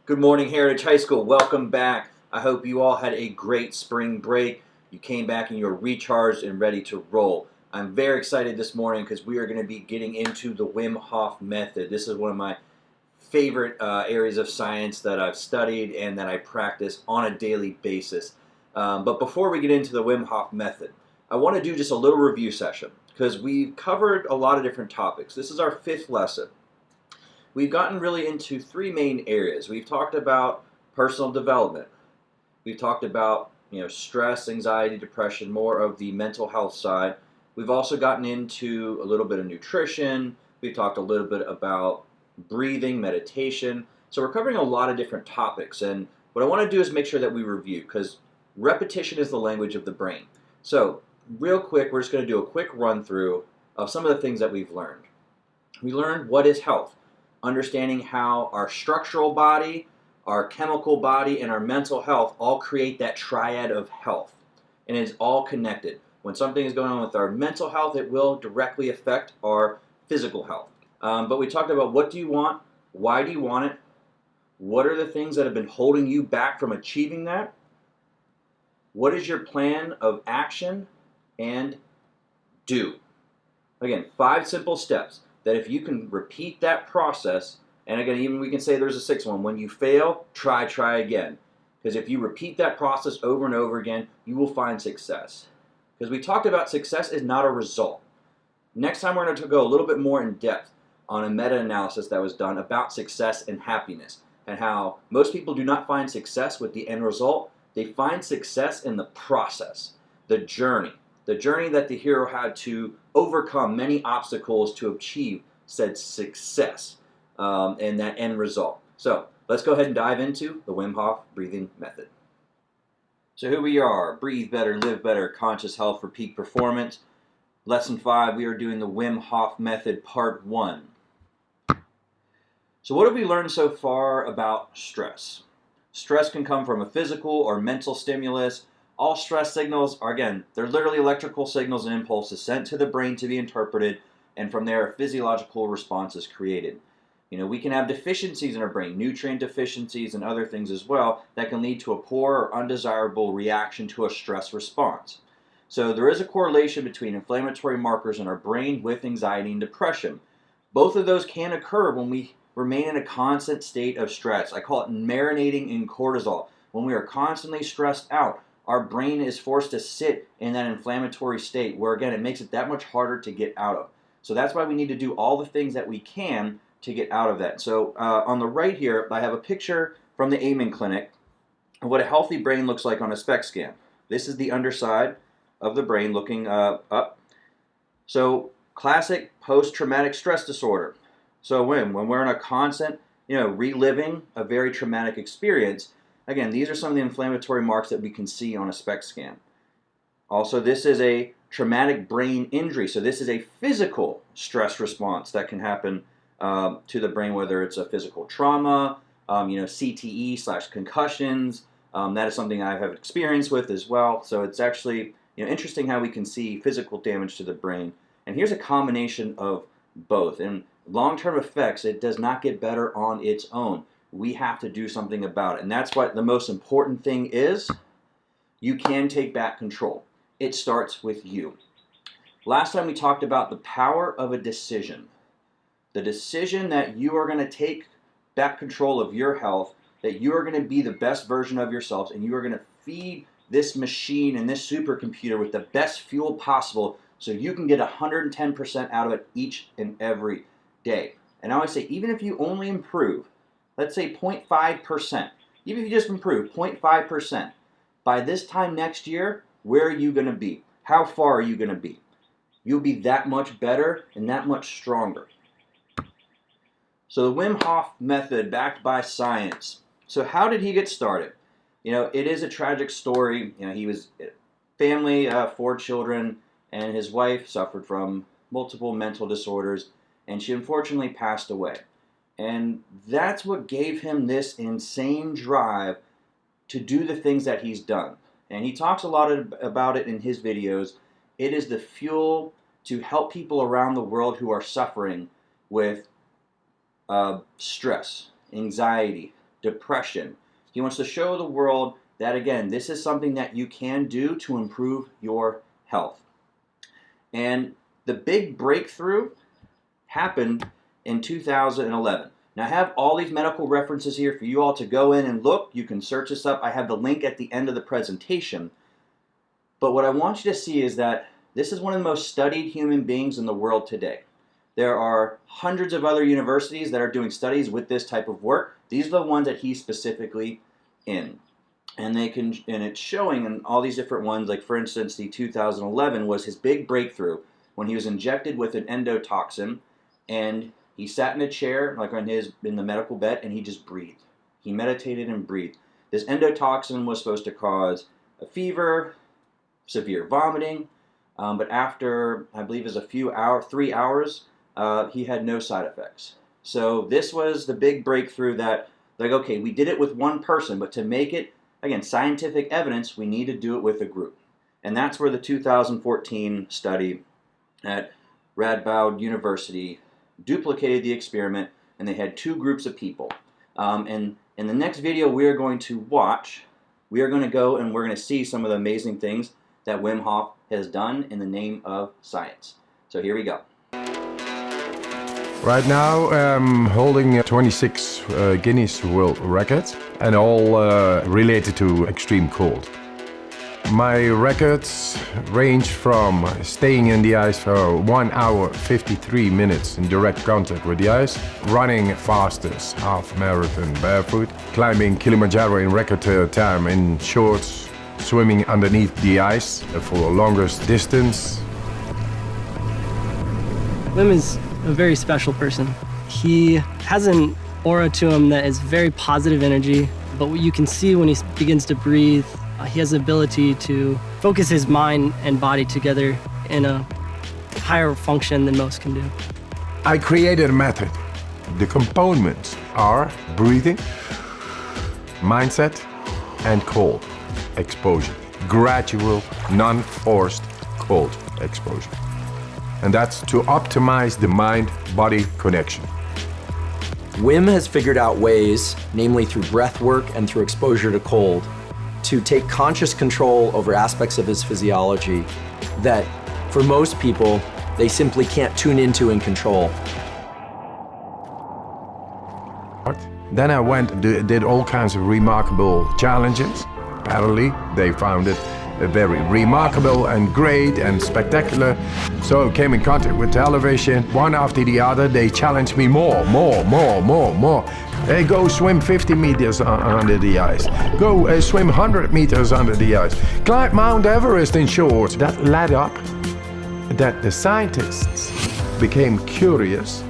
Good morning, Heritage High School. Welcome back. I hope you all had a great spring break. You came back and you're recharged and ready to roll. I'm very excited this morning because we are going to be getting into the Wim Hof method. This is one of my favorite areas of science that I've studied and that I practice on a daily basis. But before we get into the Wim Hof method, I want to do just a little review session because we've covered a lot of different topics. This is our fifth lesson. We've gotten really into three main areas. We've talked about personal development. We've talked about stress, anxiety, depression, more of the mental health side. We've also gotten into a little bit of nutrition. We've talked a little bit about breathing, meditation. So we're covering a lot of different topics. And what I want to do is make sure that we review because repetition is the language of the brain. So real quick, we're just going to do a quick run through of some of the things that we've learned. We learned what is health. Understanding how our structural body, our chemical body, and our mental health all create that triad of health. And it's all connected. When something is going on with our mental health, it will directly affect our physical health. But we talked about what do you want, why do you want it, what are the things that have been holding you back from achieving that, what is your plan of action, and do. Again, 5 simple steps that if you can repeat that process, and again, even we can say there's a 6th one, when you fail, try again. Because if you repeat that process over and over again, you will find success. Because we talked about success is not a result. Next time we're going to go a little bit more in depth on a meta-analysis that was done about success and happiness, and how most people do not find success with the end result. They find success in the process, the journey that the hero had to overcome many obstacles to achieve said success and that end result. So let's go ahead and dive into the Wim Hof breathing method. So here we are, breathe better, live better, conscious health for peak performance. Lesson 5, we are doing the Wim Hof method part 1. So what have we learned so far about stress? Stress can come from a physical or mental stimulus. All stress signals are, again, they're literally electrical signals and impulses sent to the brain to be interpreted, and from there a physiological response is created. We can have deficiencies in our brain, nutrient deficiencies and other things as well, that can lead to a poor or undesirable reaction to a stress response. So there is a correlation between inflammatory markers in our brain with anxiety and depression. Both of those can occur when we remain in a constant state of stress. I call it marinating in cortisol. When we are constantly stressed out, our brain is forced to sit in that inflammatory state where, again, it makes it that much harder to get out of. So that's why we need to do all the things that we can to get out of that. So on the right here, I have a picture from the Amen Clinic of what a healthy brain looks like on a SPECT scan. This is the underside of the brain looking up. So classic post-traumatic stress disorder. So when we're in a constant, reliving a very traumatic experience, again, these are some of the inflammatory marks that we can see on a SPECT scan. Also, this is a traumatic brain injury. So this is a physical stress response that can happen to the brain, whether it's a physical trauma, CTE/concussions. That is something I have experience with as well. So it's actually interesting how we can see physical damage to the brain. And here's a combination of both. And long-term effects, it does not get better on its own. We have to do something about it. And that's what the most important thing is. You can take back control. It starts with you. Last time we talked about the power of a decision. The decision that you are going to take back control of your health, that you are going to be the best version of yourself, and you are going to feed this machine and this supercomputer with the best fuel possible so you can get 110% out of it each and every day. And I always say, even if you only improve, let's say 0.5%, even if you just improve 0.5%, by this time next year, where are you going to be? How far are you going to be? You'll be that much better and that much stronger. So the Wim Hof method, backed by science. So how did he get started? It is a tragic story. He was family, 4 children, and his wife suffered from multiple mental disorders, and she unfortunately passed away. And that's what gave him this insane drive to do the things that he's done. And he talks a lot about it in his videos. It is the fuel to help people around the world who are suffering with stress, anxiety, depression. He wants to show the world that, again, this is something that you can do to improve your health. And the big breakthrough happened in 2011. Now, I have all these medical references here for you all to go in and look. You can search this up. I have the link at the end of the presentation. But what I want you to see is that this is one of the most studied human beings in the world today. There are hundreds of other universities that are doing studies with this type of work. These are the ones that he's specifically in. And it's showing in all these different ones, like for instance, the 2011 was his big breakthrough when he was injected with an endotoxin, and he sat in a chair, like in the medical bed, and he just breathed. He meditated and breathed. This endotoxin was supposed to cause a fever, severe vomiting, but after, I believe it was 3 hours, he had no side effects. So this was the big breakthrough that, like, okay, we did it with one person, but to make it, again, scientific evidence, we need to do it with a group. And that's where the 2014 study at Radboud University duplicated the experiment, and they had 2 groups of people. And in the next video we are going to watch, we are going to go and we're going to see some of the amazing things that Wim Hof has done in the name of science. So here we go. Right now I'm holding 26 Guinness World Records, and all related to extreme cold. My records range from staying in the ice for 1 hour 53 minutes in direct contact with the ice, running fastest half marathon barefoot, climbing Kilimanjaro in record time in shorts, swimming underneath the ice for the longest distance. Wim is a very special person. He has an aura to him that is very positive energy, but what you can see when he begins to breathe, he has the ability to focus his mind and body together in a higher function than most can do. I created a method. The components are breathing, mindset, and cold exposure. Gradual, non-forced cold exposure. And that's to optimize the mind-body connection. Wim has figured out ways, namely through breath work and through exposure to cold, to take conscious control over aspects of his physiology that, for most people, they simply can't tune into and control. Then I went and did all kinds of remarkable challenges. Apparently, they found it very remarkable and great and spectacular. So I came in contact with television. One after the other, they challenged me more. Hey, go swim 50 meters under the ice. Go swim 100 meters under the ice. Climb Mount Everest in shorts. That led up that the scientists became curious.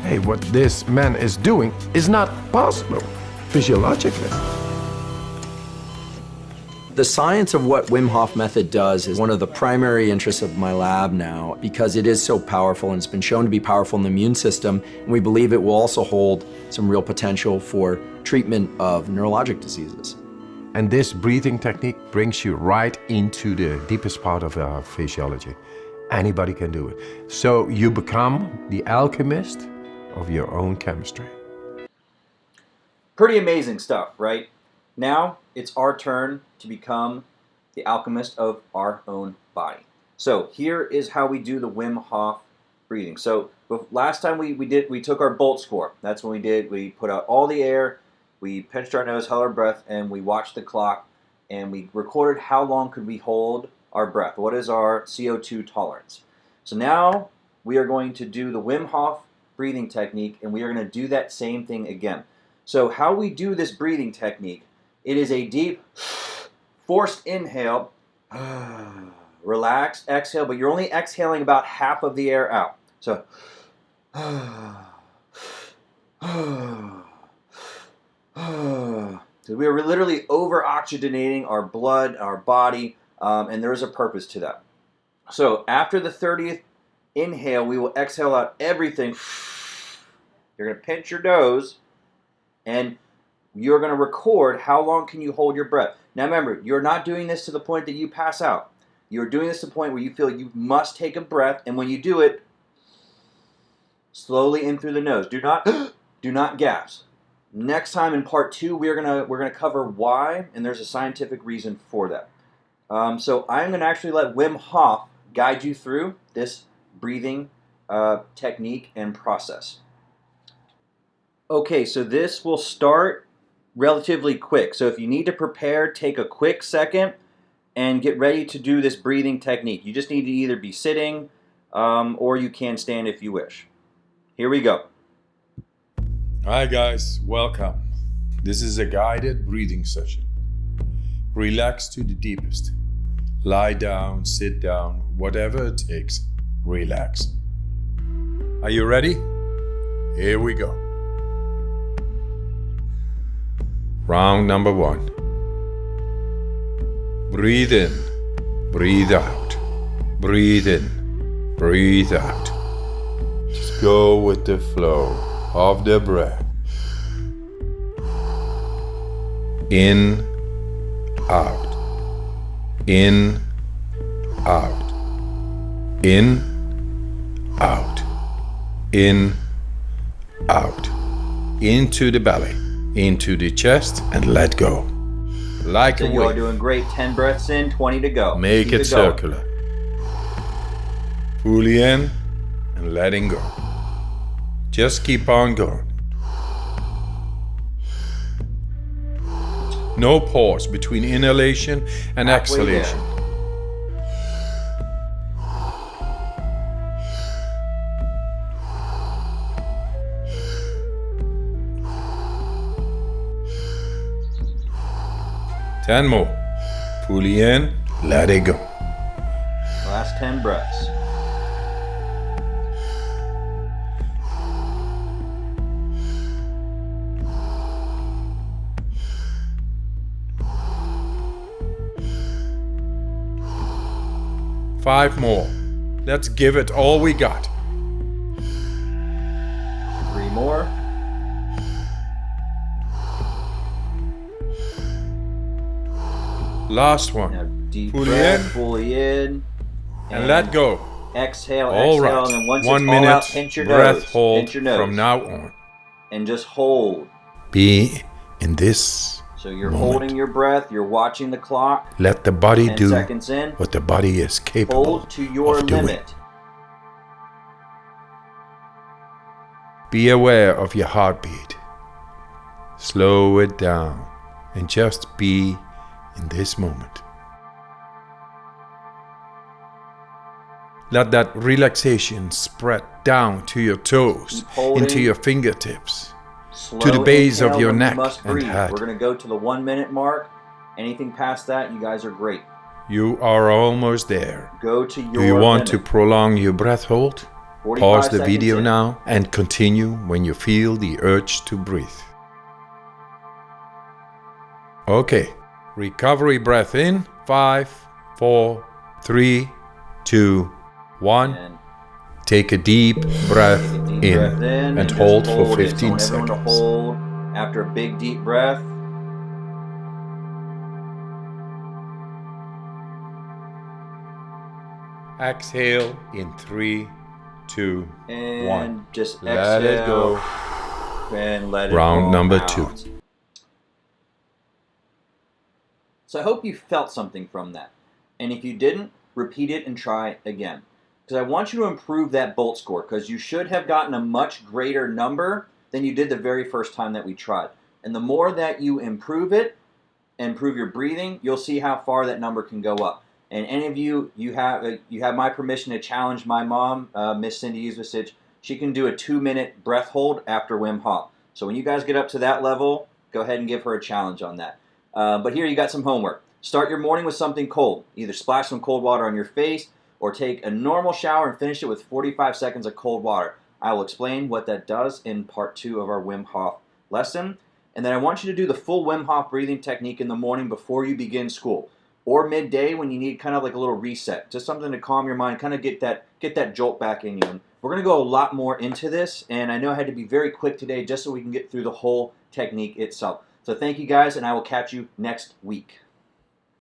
Hey, what this man is doing is not possible physiologically. The science of what Wim Hof method does is one of the primary interests of my lab now, because it is so powerful and it's been shown to be powerful in the immune system, and we believe it will also hold some real potential for treatment of neurologic diseases. And this breathing technique brings you right into the deepest part of our physiology. Anybody can do it. So you become the alchemist of your own chemistry. Pretty amazing stuff, right? Now it's our turn to become the alchemist of our own body. So here is how we do the Wim Hof breathing. So last time we took our Bolt score. That's what we did. We put out all the air, we pinched our nose, held our breath, and we watched the clock, and we recorded how long could we hold our breath. What is our CO2 tolerance? So now we are going to do the Wim Hof breathing technique, and we are going to do that same thing again. So how we do this breathing technique, it is a deep, forced inhale, relaxed exhale, but you're only exhaling about half of the air out. So, so we are literally over-oxygenating our blood, our body, and there is a purpose to that. So after the 30th inhale, we will exhale out everything. You're going to pinch your nose, and you're going to record how long can you hold your breath. Now remember, you're not doing this to the point that you pass out. You're doing this to the point where you feel you must take a breath, and when you do it, slowly in through the nose. Do not gasp. Next time in part 2, we're gonna cover why, and there's a scientific reason for that. So I'm gonna actually let Wim Hof guide you through this breathing technique and process. Okay, so this will start relatively quick. So if you need to prepare, take a quick second and get ready to do this breathing technique. You just need to either be sitting or you can stand if you wish. Here we go. Hi guys, welcome. This is a guided breathing session. Relax to the deepest. Lie down, sit down, whatever it takes. Relax. Are you ready? Here we go. Round number 1. Breathe in, breathe out. Breathe in, breathe out. Just go with the flow of the breath. In, out. In, out. In, out. In, out. Into the belly, into the chest, and let go. Like a You are wave. doing great. 10 breaths in, 20 to go. Make Keep it going. circular. Fully in and letting go. Just keep on going. No pause between inhalation and Halfway there. exhalation. Ten more. Fully in, let it go. Last 10 breaths. Five more. Let's give it all we got. 3 more. Last one. Now deep Fully breath, in. fully in. And let go. Exhale, All exhale, right. and then once 1 it's all minute out, pinch your breath nose. hold Pinch your nose. from now on. And just hold. Be in this So you're moment. holding your breath, you're watching the clock. Let the body 10 do seconds in. what the body is capable Hold to your of doing. limit. Be aware of your heartbeat. Slow it down and just be in this moment. Let that relaxation spread down to your toes, Keep holding. into your fingertips, Slow to the base of inhale your when you neck must and breathe. head. We're going to go to the 1 minute mark. Anything past that, you guys are great. You are almost there. Go to your Do you want to limit. prolong your breath hold? 45 Pause the seconds video in. now and continue when you feel the urge to breathe. Okay, recovery breath in. 5, 4, 3, 2, 1. And Take a deep breath take a deep in breath in and just hold for it. So I 15 want everyone to seconds. hold after a big deep breath. Exhale in 3, 2, And 1. just Let exhale. it go. And let it Round all number out. 2. So I hope you felt something from that. And if you didn't, repeat it and try again. Because I want you to improve that bolt score, because you should have gotten a much greater number than you did the very first time that we tried. And the more that you improve it, improve your breathing, you'll see how far that number can go up. And any of you, you have my permission to challenge my mom, Miss Cindy Uzvicic. She can do a 2-minute breath hold after Wim Hof. So when you guys get up to that level, go ahead and give her a challenge on that. But here you got some homework. Start your morning with something cold. Either splash some cold water on your face or take a normal shower and finish it with 45 seconds of cold water. I will explain what that does in part 2 of our Wim Hof lesson. And then I want you to do the full Wim Hof breathing technique in the morning before you begin school, or midday when you need kind of like a little reset, just something to calm your mind, kind of get that jolt back in you. And we're going to go a lot more into this, and I know I had to be very quick today just so we can get through the whole technique itself. So thank you guys, and I will catch you next week.